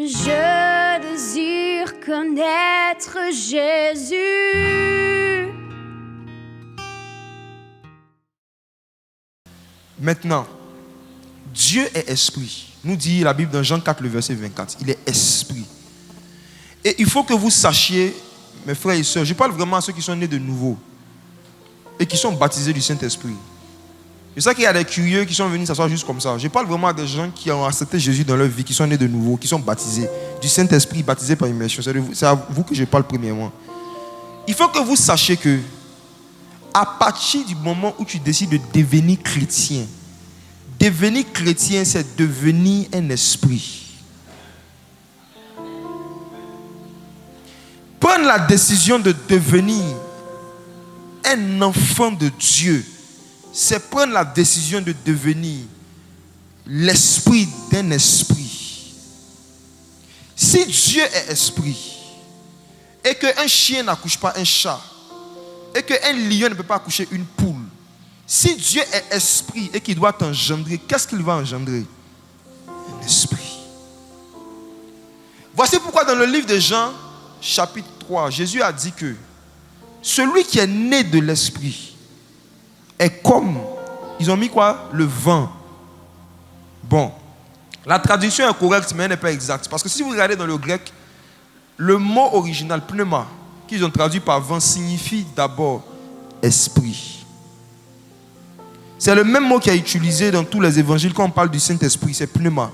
Je désire connaître Jésus. Maintenant, Dieu est esprit. Nous dit la Bible dans Jean 4, le verset 24. Il est esprit. Et il faut que vous sachiez, mes frères et sœurs, je parle vraiment à ceux qui sont nés de nouveau et qui sont baptisés du Saint-Esprit. Je sais qu'il y a des curieux qui sont venus s'asseoir juste comme ça. Je parle vraiment à des gens qui ont accepté Jésus dans leur vie, qui sont nés de nouveau, qui sont baptisés du Saint-Esprit, baptisés par immersion. C'est à vous que je parle premièrement. Il faut que vous sachiez que à partir du moment où tu décides de devenir chrétien, c'est devenir un esprit. Prendre la décision de devenir un enfant de Dieu, c'est prendre la décision de devenir l'esprit d'un esprit. Si Dieu est esprit et qu'un chien n'accouche pas un chat et qu'un lion ne peut pas accoucher une poule, si Dieu est esprit et qu'il doit t'engendrer, qu'est-ce qu'il va engendrer? Un esprit. Voici pourquoi dans le livre de Jean, chapitre 3, Jésus a dit que celui qui est né de l'esprit est comme, ils ont mis quoi? Le vent. Bon, la traduction est correcte, mais elle n'est pas exacte. Parce que si vous regardez dans le grec, le mot original, pneuma, qu'ils ont traduit par vent, signifie d'abord esprit. C'est le même mot qui est utilisé dans tous les évangiles quand on parle du Saint-Esprit, c'est pneuma.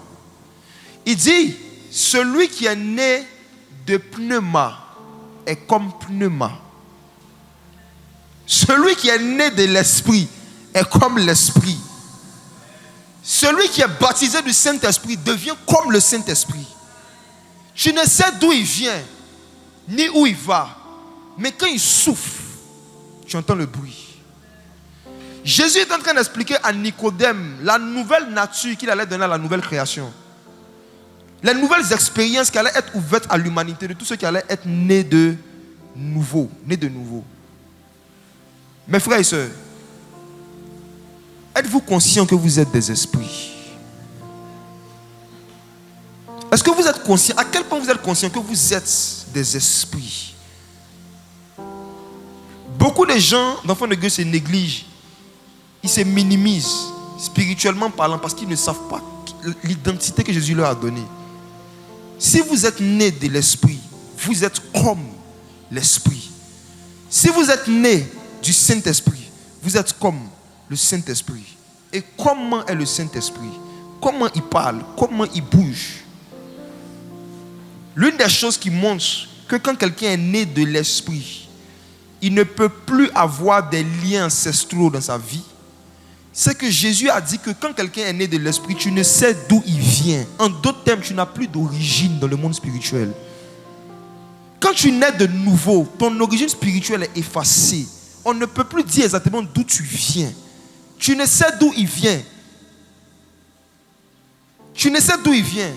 Il dit, celui qui est né de pneuma est comme pneuma. Celui qui est né de l'esprit est comme l'esprit. Celui qui est baptisé du Saint-Esprit devient comme le Saint-Esprit. Tu ne sais d'où il vient, ni où il va, mais quand il souffle, tu entends le bruit. Jésus est en train d'expliquer à Nicodème la nouvelle nature qu'il allait donner à la nouvelle création. Les nouvelles expériences qui allaient être ouvertes à l'humanité, de tous ceux qui allaient être nés de nouveau. Mes frères et sœurs, êtes-vous conscients que vous êtes des esprits? Est-ce que vous êtes conscients? À quel point vous êtes conscients que vous êtes des esprits? Beaucoup de gens, d'enfants de Dieu, se négligent. Ils se minimisent, spirituellement parlant, parce qu'ils ne savent pas l'identité que Jésus leur a donnée. Si vous êtes né de l'esprit, vous êtes comme l'esprit. Si vous êtes né du Saint-Esprit, vous êtes comme le Saint-Esprit. Et comment est le Saint-Esprit? Comment il parle? Comment il bouge? L'une des choses qui montre que quand quelqu'un est né de l'Esprit, il ne peut plus avoir des liens ancestraux dans sa vie, c'est que Jésus a dit que quand quelqu'un est né de l'Esprit, tu ne sais d'où il vient. En d'autres termes, tu n'as plus d'origine dans le monde spirituel. Quand tu nais de nouveau, ton origine spirituelle est effacée. On ne peut plus dire exactement d'où tu viens. Tu ne sais d'où il vient. Tu ne sais d'où il vient.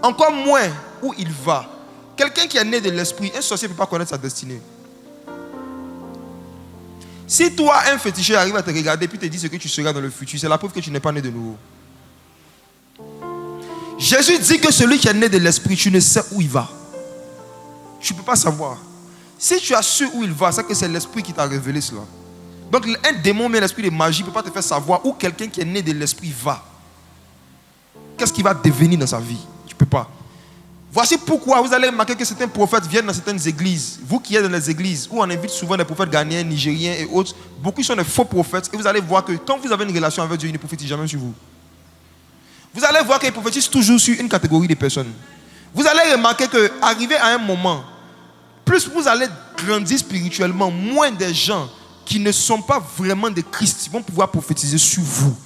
Encore moins où il va. Quelqu'un qui est né de l'esprit, un sorcier ne peut pas connaître sa destinée. Si toi, un féticheur arrive à te regarder et te dit ce que tu seras dans le futur, c'est la preuve que tu n'es pas né de nouveau. Jésus dit que celui qui est né de l'esprit, tu ne sais où il va. Tu ne peux pas savoir. Si tu as su où il va, c'est que c'est l'esprit qui t'a révélé cela. Donc un démon, mais l'esprit de magie ne peut pas te faire savoir où quelqu'un qui est né de l'esprit va. Qu'est-ce qu'il va devenir dans sa vie? Tu ne peux pas. Voici pourquoi vous allez remarquer que certains prophètes viennent dans certaines églises. Vous qui êtes dans les églises, où on invite souvent des prophètes ghanéens, nigériens et autres, beaucoup sont des faux prophètes. Et vous allez voir que quand vous avez une relation avec Dieu, il ne prophétise jamais sur vous. Vous allez voir qu'il prophétise toujours sur une catégorie de personnes. Vous allez remarquer qu'arrivé à un moment, plus vous allez grandir spirituellement, moins des gens qui ne sont pas vraiment de Christ vont pouvoir prophétiser sur vous.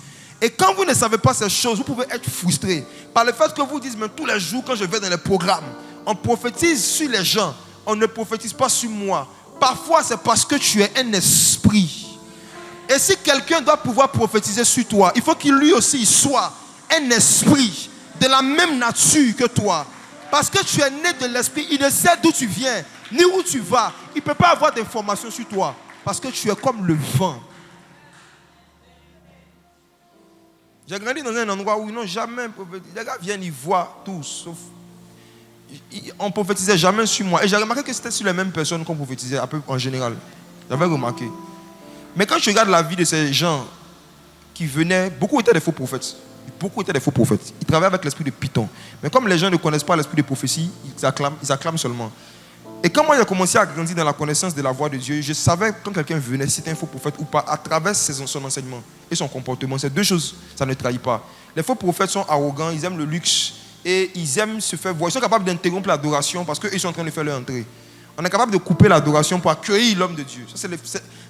Et quand vous ne savez pas ces choses, vous pouvez être frustré par le fait que vous dites, mais tous les jours quand je vais dans les programmes, on prophétise sur les gens, on ne prophétise pas sur moi. Parfois c'est parce que tu es un esprit. Et si quelqu'un doit pouvoir prophétiser sur toi, il faut qu'il lui aussi soit un esprit de la même nature que toi. Parce que tu es né de l'esprit, il ne sait d'où tu viens, ni où tu vas. Il ne peut pas avoir d'informations sur toi. Parce que tu es comme le vent. J'ai grandi dans un endroit où ils n'ont jamais prophétisé. Les gars viennent, ils voient tout, sauf. On ne prophétisait jamais sur moi. Et j'ai remarqué que c'était sur les mêmes personnes qu'on prophétisait un peu en général. J'avais remarqué. Mais quand je regarde la vie de ces gens qui venaient, beaucoup étaient des faux prophètes. Beaucoup étaient des faux prophètes. Ils travaillaient avec l'esprit de Python. Mais comme les gens ne connaissent pas l'esprit de prophétie, ils acclament seulement. Et quand moi j'ai commencé à grandir dans la connaissance de la voix de Dieu, je savais quand quelqu'un venait, si c'était un faux prophète ou pas, à travers son enseignement et son comportement. Ces deux choses, ça ne trahit pas. Les faux prophètes sont arrogants, ils aiment le luxe et ils aiment se faire voir. Ils sont capables d'interrompre l'adoration parce qu'ils sont en train de faire leur entrée. On est capable de couper l'adoration pour accueillir l'homme de Dieu.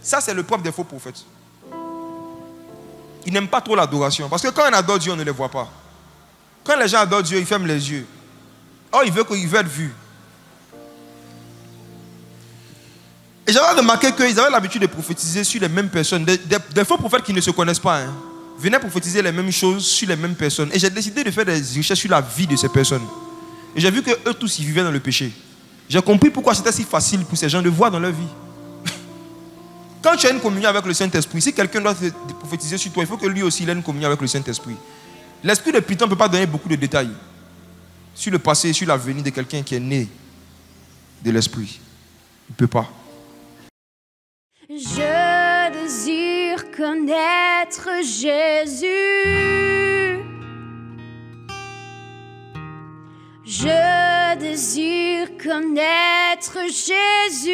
Ça, c'est le propre des faux prophètes. Ils n'aiment pas trop l'adoration. Parce que quand on adore Dieu, on ne les voit pas. Quand les gens adorent Dieu, ils ferment les yeux. Oh, ils veulent être vus. Et j'avais remarqué qu'ils avaient l'habitude de prophétiser sur les mêmes personnes. Des faux prophètes qui ne se connaissent pas. Venaient prophétiser les mêmes choses sur les mêmes personnes. Et j'ai décidé de faire des recherches sur la vie de ces personnes. Et j'ai vu qu'eux tous, ils vivaient dans le péché. J'ai compris pourquoi c'était si facile pour ces gens de voir dans leur vie. Quand tu as une communion avec le Saint-Esprit, si quelqu'un doit te prophétiser sur toi, il faut que lui aussi ait une communion avec le Saint-Esprit. L'esprit de Python ne peut pas donner beaucoup de détails sur le passé et sur l'avenir de quelqu'un qui est né de l'Esprit. Il ne peut pas. Je désire connaître Jésus. Je désire connaître Jésus.